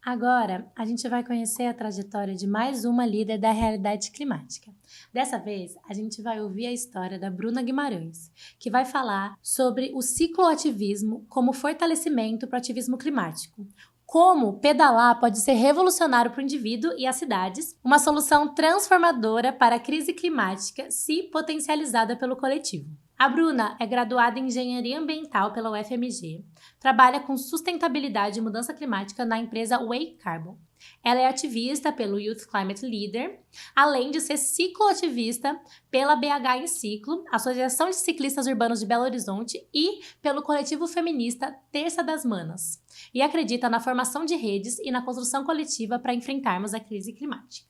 Agora, a gente vai conhecer a trajetória de mais uma líder da realidade climática. Dessa vez, a gente vai ouvir a história da Bruna Guimarães, que vai falar sobre o cicloativismo como fortalecimento para o ativismo climático. Como pedalar pode ser revolucionário para o indivíduo e as cidades, uma solução transformadora para a crise climática se potencializada pelo coletivo. A Bruna é graduada em Engenharia Ambiental pela UFMG, trabalha com sustentabilidade e mudança climática na empresa Wake Carbon. Ela é ativista pelo Youth Climate Leader, além de ser cicloativista pela BH em Ciclo, Associação de Ciclistas Urbanos de Belo Horizonte e pelo coletivo feminista Terça das Manas, e acredita na formação de redes e na construção coletiva para enfrentarmos a crise climática.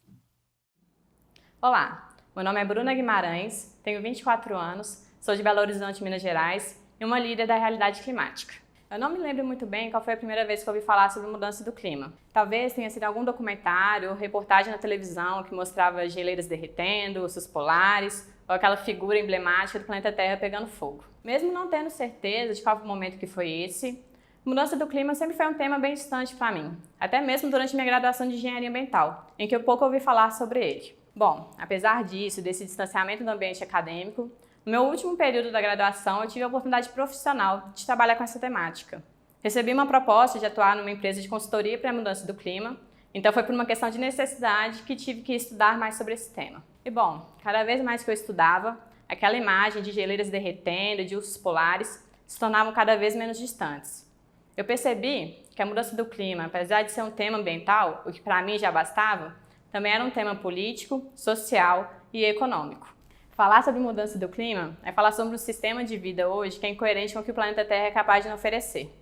Olá, meu nome é Bruna Guimarães, tenho 24 anos, sou de Belo Horizonte, Minas Gerais, e uma líder da realidade climática. Eu não me lembro muito bem qual foi a primeira vez que eu ouvi falar sobre mudança do clima. Talvez tenha sido algum documentário ou reportagem na televisão que mostrava geleiras derretendo, ursos polares, ou aquela figura emblemática do planeta Terra pegando fogo. Mesmo não tendo certeza de qual foi o momento que foi esse, mudança do clima sempre foi um tema bem distante para mim, até mesmo durante minha graduação de Engenharia Ambiental, em que eu pouco ouvi falar sobre ele. Bom, apesar disso, desse distanciamento do ambiente acadêmico, no meu último período da graduação, eu tive a oportunidade profissional de trabalhar com essa temática. Recebi uma proposta de atuar numa empresa de consultoria para a mudança do clima, então foi por uma questão de necessidade que tive que estudar mais sobre esse tema. E bom, cada vez mais que eu estudava, aquela imagem de geleiras derretendo, de ursos polares, se tornavam cada vez menos distantes. Eu percebi que a mudança do clima, apesar de ser um tema ambiental, o que para mim já bastava, também era um tema político, social e econômico. Falar sobre mudança do clima é falar sobre um sistema de vida hoje que é incoerente com o que o planeta Terra é capaz de nos oferecer.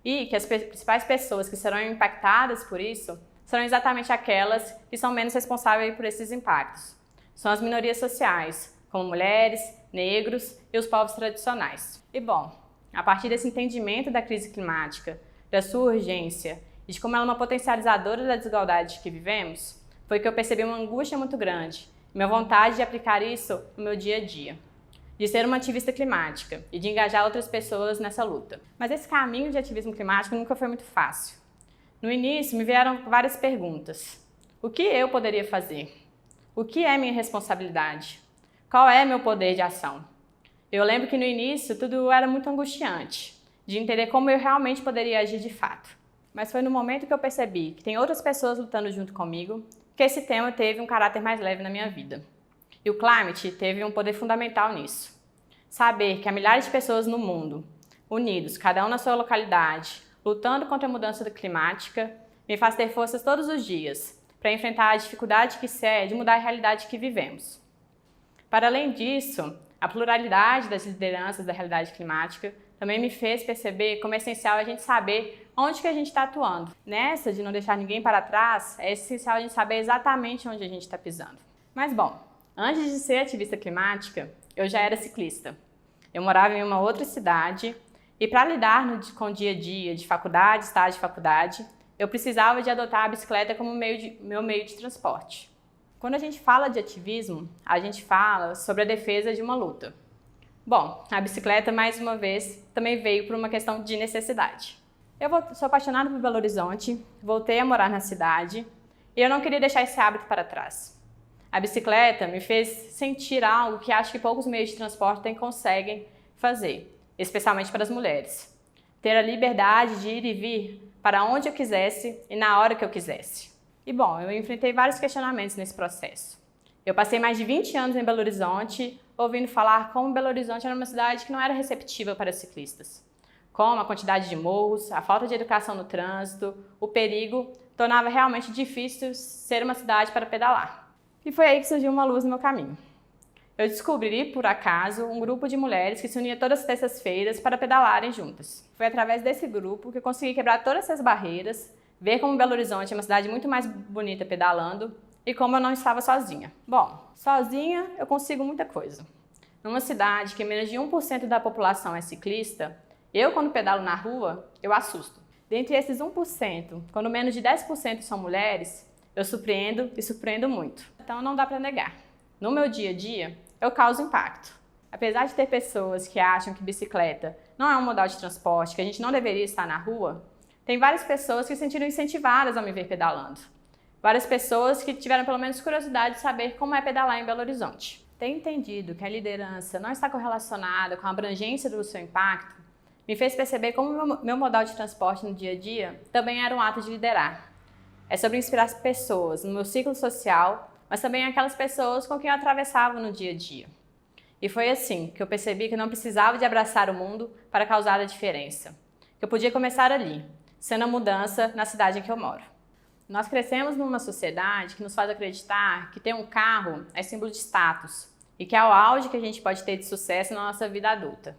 E que as principais pessoas que serão impactadas por isso serão exatamente aquelas que são menos responsáveis por esses impactos. São as minorias sociais, como mulheres, negros e os povos tradicionais. E bom, a partir desse entendimento da crise climática, da sua urgência e de como ela é uma potencializadora da desigualdade que vivemos, foi que eu percebi uma angústia muito grande, minha vontade de aplicar isso no meu dia a dia, de ser uma ativista climática e de engajar outras pessoas nessa luta. Mas esse caminho de ativismo climático nunca foi muito fácil. No início me vieram várias perguntas. O que eu poderia fazer? O que é minha responsabilidade? Qual é meu poder de ação? Eu lembro que no início tudo era muito angustiante, de entender como eu realmente poderia agir de fato. Mas foi no momento que eu percebi que tem outras pessoas lutando junto comigo que esse tema teve um caráter mais leve na minha vida. E o Climate teve um poder fundamental nisso. Saber que há milhares de pessoas no mundo, unidos, cada um na sua localidade, lutando contra a mudança climática, me faz ter forças todos os dias para enfrentar a dificuldade que é de mudar a realidade que vivemos. Para além disso, a pluralidade das lideranças da realidade climática também me fez perceber como é essencial a gente saber onde que a gente está atuando. Nessa de não deixar ninguém para trás, é essencial a gente saber exatamente onde a gente está pisando. Mas bom, antes de ser ativista climática, eu já era ciclista. Eu morava em uma outra cidade e para lidar com o dia a dia de faculdade, estágio de faculdade, eu precisava de adotar a bicicleta como meu meio de transporte. Quando a gente fala de ativismo, a gente fala sobre a defesa de uma luta. Bom, a bicicleta, mais uma vez, também veio por uma questão de necessidade. Eu sou apaixonada por Belo Horizonte, voltei a morar na cidade e eu não queria deixar esse hábito para trás. A bicicleta me fez sentir algo que acho que poucos meios de transporte conseguem fazer, especialmente para as mulheres. Ter a liberdade de ir e vir para onde eu quisesse e na hora que eu quisesse. E bom, eu enfrentei vários questionamentos nesse processo. Eu passei mais de 20 anos em Belo Horizonte, ouvindo falar como Belo Horizonte era uma cidade que não era receptiva para ciclistas. Como a quantidade de morros, a falta de educação no trânsito, o perigo, tornava realmente difícil ser uma cidade para pedalar. E foi aí que surgiu uma luz no meu caminho. Eu descobri, por acaso, um grupo de mulheres que se unia todas as terças-feiras para pedalarem juntas. Foi através desse grupo que eu consegui quebrar todas essas barreiras, ver como Belo Horizonte é uma cidade muito mais bonita pedalando e como eu não estava sozinha. Bom, sozinha eu consigo muita coisa. Numa cidade que menos de 1% da população é ciclista, eu, quando pedalo na rua, eu assusto. Dentre esses 1%, quando menos de 10% são mulheres, eu surpreendo e surpreendo muito. Então não dá para negar. No meu dia a dia, eu causo impacto. Apesar de ter pessoas que acham que bicicleta não é um modal de transporte, que a gente não deveria estar na rua, tem várias pessoas que se sentiram incentivadas a me ver pedalando. Várias pessoas que tiveram pelo menos curiosidade de saber como é pedalar em Belo Horizonte. Ter entendido que a liderança não está correlacionada com a abrangência do seu impacto me fez perceber como meu modal de transporte no dia a dia também era um ato de liderar. É sobre inspirar pessoas no meu ciclo social, mas também aquelas pessoas com quem eu atravessava no dia a dia. E foi assim que eu percebi que não precisava de abraçar o mundo para causar a diferença. Que eu podia começar ali, sendo a mudança na cidade em que eu moro. Nós crescemos numa sociedade que nos faz acreditar que ter um carro é símbolo de status e que é o auge que a gente pode ter de sucesso na nossa vida adulta.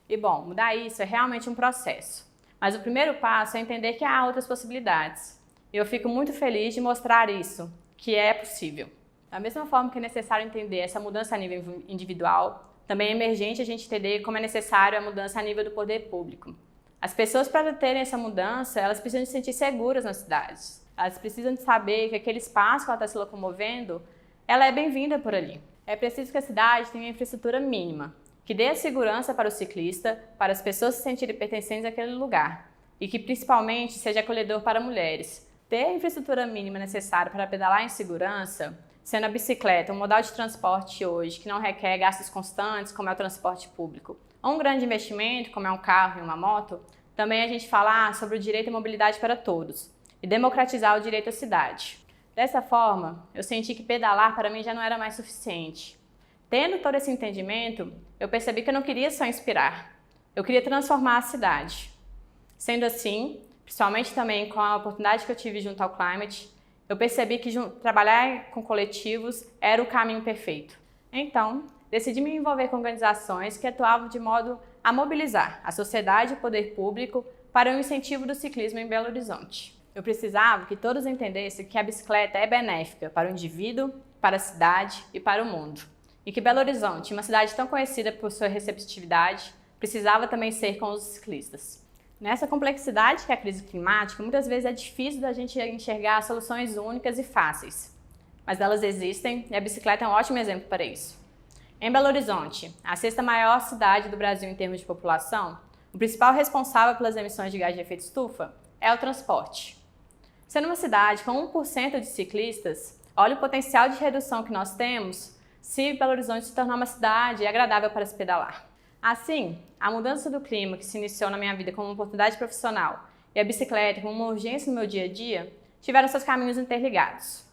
E bom, mudar isso é realmente um processo. Mas o primeiro passo é entender que há outras possibilidades. E eu fico muito feliz de mostrar isso, que é possível. Da mesma forma que é necessário entender essa mudança a nível individual, também é emergente a gente entender como é necessário a mudança a nível do poder público. As pessoas, para terem essa mudança, elas precisam se sentir seguras nas cidades. Elas precisam de saber que aquele espaço que ela está se locomovendo, ela é bem-vinda por ali. É preciso que a cidade tenha uma infraestrutura mínima, que dê a segurança para o ciclista, para as pessoas se sentirem pertencentes àquele lugar, e que principalmente seja acolhedor para mulheres. Ter a infraestrutura mínima necessária para pedalar em segurança, sendo a bicicleta um modal de transporte hoje que não requer gastos constantes, como é o transporte público, ou um grande investimento, como é um carro e uma moto, também a gente falar sobre o direito à mobilidade para todos e democratizar o direito à cidade. Dessa forma, eu senti que pedalar para mim já não era mais suficiente. Tendo todo esse entendimento, eu percebi que eu não queria só inspirar, eu queria transformar a cidade. Sendo assim, principalmente também com a oportunidade que eu tive junto ao Climate, eu percebi que trabalhar com coletivos era o caminho perfeito. Então, decidi me envolver com organizações que atuavam de modo a mobilizar a sociedade e o poder público para o incentivo do ciclismo em Belo Horizonte. Eu precisava que todos entendessem que a bicicleta é benéfica para o indivíduo, para a cidade e para o mundo. E que Belo Horizonte, uma cidade tão conhecida por sua receptividade, precisava também ser com os ciclistas. Nessa complexidade que é a crise climática, muitas vezes é difícil da gente enxergar soluções únicas e fáceis. Mas elas existem e a bicicleta é um ótimo exemplo para isso. Em Belo Horizonte, a sexta maior cidade do Brasil em termos de população, o principal responsável pelas emissões de gás de efeito estufa é o transporte. Sendo uma cidade com 1% de ciclistas, olha o potencial de redução que nós temos se Belo Horizonte se tornar uma cidade agradável para se pedalar. Assim, a mudança do clima que se iniciou na minha vida como uma oportunidade profissional e a bicicleta como uma urgência no meu dia a dia tiveram seus caminhos interligados.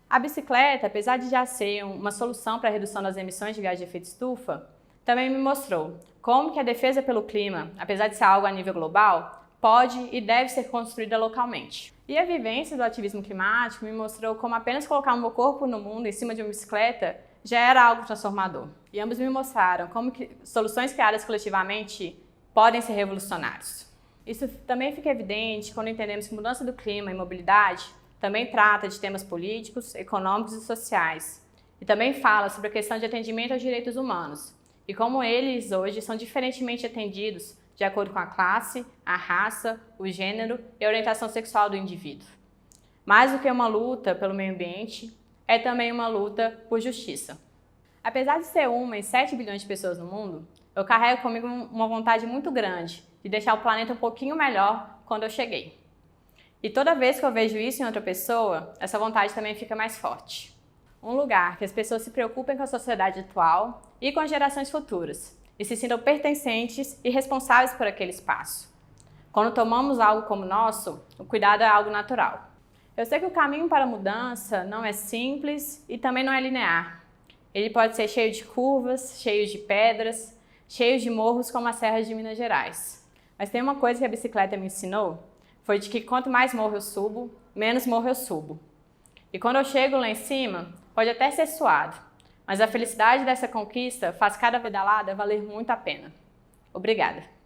A bicicleta, apesar de já ser uma solução para a redução das emissões de gás de efeito estufa, também me mostrou como que a defesa pelo clima, apesar de ser algo a nível global, pode e deve ser construída localmente. E a vivência do ativismo climático me mostrou como apenas colocar o meu corpo no mundo em cima de uma bicicleta já era algo transformador. E ambos me mostraram como que soluções criadas coletivamente podem ser revolucionárias. Isso também fica evidente quando entendemos que mudança do clima e mobilidade também trata de temas políticos, econômicos e sociais. E também fala sobre a questão de atendimento aos direitos humanos e como eles hoje são diferentemente atendidos de acordo com a classe, a raça, o gênero e a orientação sexual do indivíduo. Mais do que uma luta pelo meio ambiente, é também uma luta por justiça. Apesar de ser uma em 7 bilhões de pessoas no mundo, eu carrego comigo uma vontade muito grande de deixar o planeta um pouquinho melhor quando eu cheguei. E toda vez que eu vejo isso em outra pessoa, essa vontade também fica mais forte. Um lugar que as pessoas se preocupem com a sociedade atual e com as gerações futuras, e se sintam pertencentes e responsáveis por aquele espaço. Quando tomamos algo como nosso, o cuidado é algo natural. Eu sei que o caminho para a mudança não é simples e também não é linear. Ele pode ser cheio de curvas, cheio de pedras, cheio de morros como as serras de Minas Gerais. Mas tem uma coisa que a bicicleta me ensinou, foi de que quanto mais morro eu subo, menos morro eu subo. E quando eu chego lá em cima, pode até ser suado, mas a felicidade dessa conquista faz cada pedalada valer muito a pena. Obrigada!